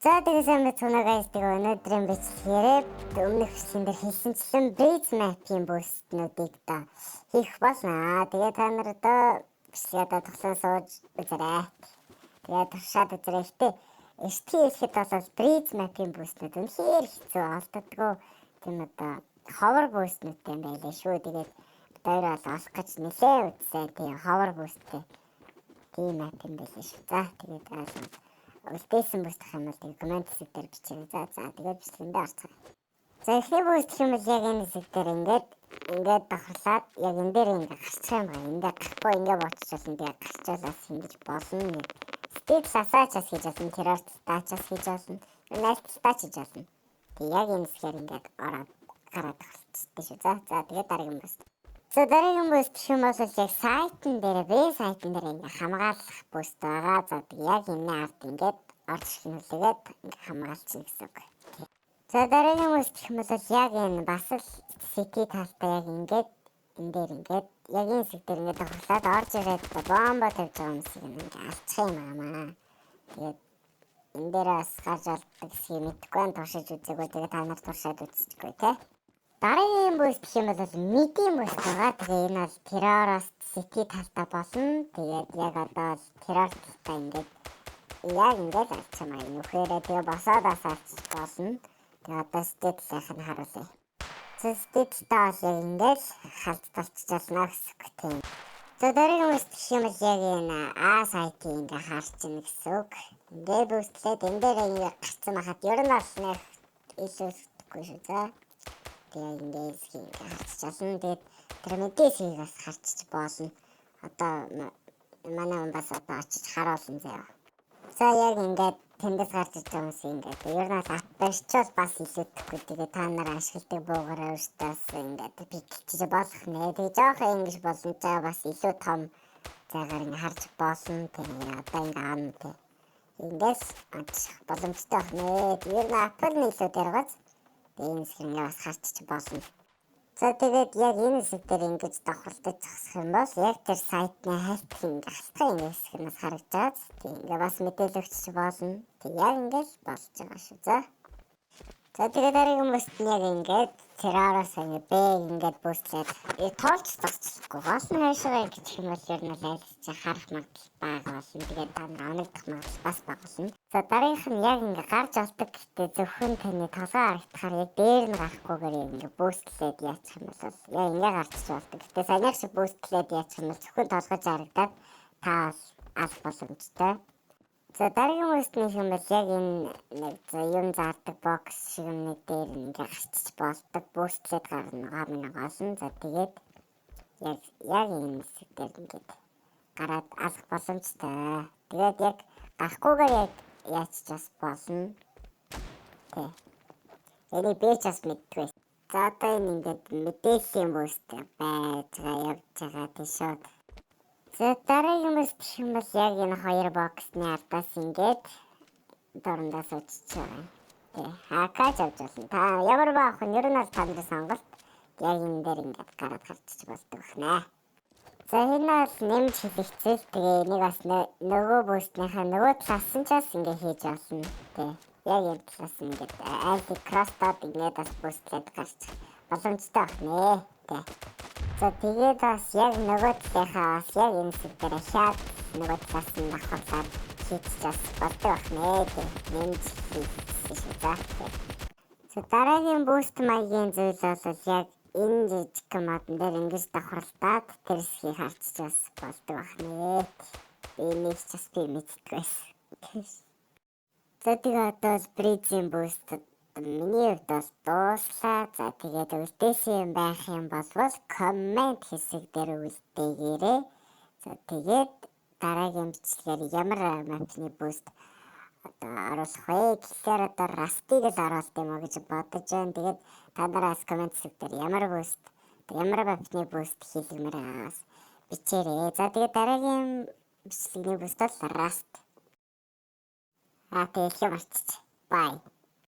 За тэгээд сайн мэцгэнэ guys, тэгээд өнөөдрийн бичлэгээр өмнөх бичлэгэн дээр хэлсэнчлэн bridge map-ийн бүүстнүүдийг та хийх болно. Тэгээд та нар одоо бичлэгээ тоглон сууж үзээрэй. Тэгээд туршаад үзээрэй. HT хэлэхэд бол bridge map-ийн бүүстнүүд үнэхээр хэцүү олддоггүй. Тийм одоо hover бүүстнүүдтэй юм байлаа шүү. Тэгээд хоёр бол олох гэж нэлээд үзсэн. Тэгээд hover бүүсттэй тийм map юм байлаа шүү. За тэгээд үлдээсэн бүсдэх юм бол коммент хэсэг дээр бичээрэй. За тэгээд бичлэгэндээ орцгоё. За эхний бүсдэх юм бол яг энэ хэсэг дээр ингээд давхарлаад яг энэ дээр ингээд гарчих юм байна. Эндээ гарахгүй ингээд буутчихвал тэгээд гарчуулаас ингэж болно. Стейт ласаачаас хийж болно. Террор стаачаас хийж болно. Найт стаач хийж болно. Тэгээд яг энэ хэсгээр ингээд ороод гараад давхарчихдээ шүү. За тэгээд дараагийн бүст. За дараагийн бүст гэх юм бол яг сайтн дээр сайтн дээр ингээ хамгаалах бүст байгаа. За яг энэ ард ингээд орж хинүүлээд ингээ хамгаалчихна гэсэн үг. За дараагийн бүст гэх юм бол яг энэ бас л city талтай яг ингээд энэ дээр ингээд яг энэ хэсэг дээр ингээ давхарлаад орж ирээд бомба тавьж байгаа юмсыг ингээ алчих юм аа. Тэгээд энэ дээр бас гарч олддог хэсгийг мэдэхгүй нь туршиж үзээгүй. Тэгээд та нар туршаад үзчихгүй те. Дараагийн бүст гэх юм бол медийн бүст байгаа. Тэгээ энэ бол террорист city талтай болно. Тэгээд яг одоо террор талтай ингээд яг ингээд алчмаа нүхээрээ тэгээ босоод асаач болно. Тэгээ одоо state-ийнх нь харуулъя. За state-тай бол яг ингээд халдталчихлаа гэсэн үг тийм. За дараагийн бүст гэх юм бол яг энэ сайтыг ингээд харчихна гэсэн үг. Ингээд бүстлээд энэ дээр ингээд гарцсан байхад ер нь бол нэх илүүсэхгүй шүү. За тэгээд ингээд харчихсан. Тэгээд тэр мэдээсийг бас харчих болно. Одоо манай бас одоо очиж харуулсан заяа. За яг ингээд тэндээс гарч иж байгаа юмс ингээд ер нь ат барьчвал бас илүүдэхгүй. Тэгээд та нар ашигладаг буугаараа өөртөөс ингээд бичлж болох нэ. Тэгээд жоохон ингэж болно заа бас илүү том зайгаар ингээд харж болно. Тэгээд одоо ингээд аам тэ. Ингээс ачих боломжтой байх нэ. Ер нь апл нь илүү дэргэц. Энэ хэсгийг бас харчих болно. За тэгээд яг энэ хэсэг дээр ингэж давхарлаж зогсох юм бол яг тэр сайтны хайлтх ингэ халтхаа ингэ хэсгээс харагдаад тийм ингээ бас мэдээлэл өгч болно. Тэг яг ингэж болж байгаа шүү. За тэгээд дараагийн бүст нь яг ингээд террориос ингэ бэг ингээд бүүстлээд тоолж зогсчихгүй болно хайшгаа гэж юм бол ер нь айлч харах магадлал бага болно. Тэгээд та нар оногдох магадлал бас бага болно. За дараагийнх нь яг ингэ гарч олдог гэхдээ зөвхөн таны толгой харагдахаар яг дээр нь гарахгүйгээр ингэ бүүстлээд яачих юм бол яг ингэ гарч болдог. Гэхдээ санийх шиг бүүстлээд яачих юм бол зөвхөн толгойж харагдаад та алах боломжтой. За дараагийн бүст нь юм бол яг энэ нэг юм заардаг бокс шиг юм дээр ингээ гарчиж болдог. Бүүстлээд гарна гоолн. За тэгээд яг энэ хэсэг дээр ингээд гараад алах боломжтой. Тэгээд яг гарахгүйгээр яг яачих бас болно. Тэ. Энийг би ч бас мэдгүй. За одоо энэ ингээд мэдээллийн бүст байж байгаа явж байгаа тийшээ. За дараагийн бүст гэх юм бол яг энэ хоёр боксны ардаас ингээд дорндоо суучих байгаа. Тэ хакаж авч болно. Та ямар баах вэ? Ер нь бол танд сонголт яг энэ дээр ингээд гараад гарчиж болдог байна. За энэ бол нэмж хэлэгцэл. Тэгээ энийг бас нөгөө бүстнийхээ нөгөө талаас нь ч бас ингээд хийж болно. Тэ яг энэ талаас нь ингээд айлт кростод ингээд бас бүстлээд гарчих боломжтой байна. Тэ. За тэгээд бас яг нөгөө талынхаа бас яг энэ хэсэг дээр хаад нөгөө талаас нь давхарлаад хийчихээс болдог байна. Нэмж хийсэн шүү. За дараагийн буст маягийн зүйл бол яг энэ жижиг модон дээр ингэж давхарлаад тэр хэсгийг харчихаас болдог байна. Энийг ч бас би мэддэг байсан. За тэгээд одоо bridge-ийн буст миний хувьд бол дууслаа. За тэгээд үлдээсэн байх юм бол коммент хэсэг дээр үлдээгээрэй. За тэгээд дараагийн бичлэгээр ямар мапны буст одоо оруулах вэ? Тэгэхээр одоо Rust-ыг л оруулах юм уу гэж бодож байна. Тэгээд та нараас коммент хэсэг дээр ямар мапны буст хийлгэмээр байгаагаас бичээрэй. За тэгээд дараагийн бичлэгийн буст бол Rust. Тэгээд марцчих. Bye.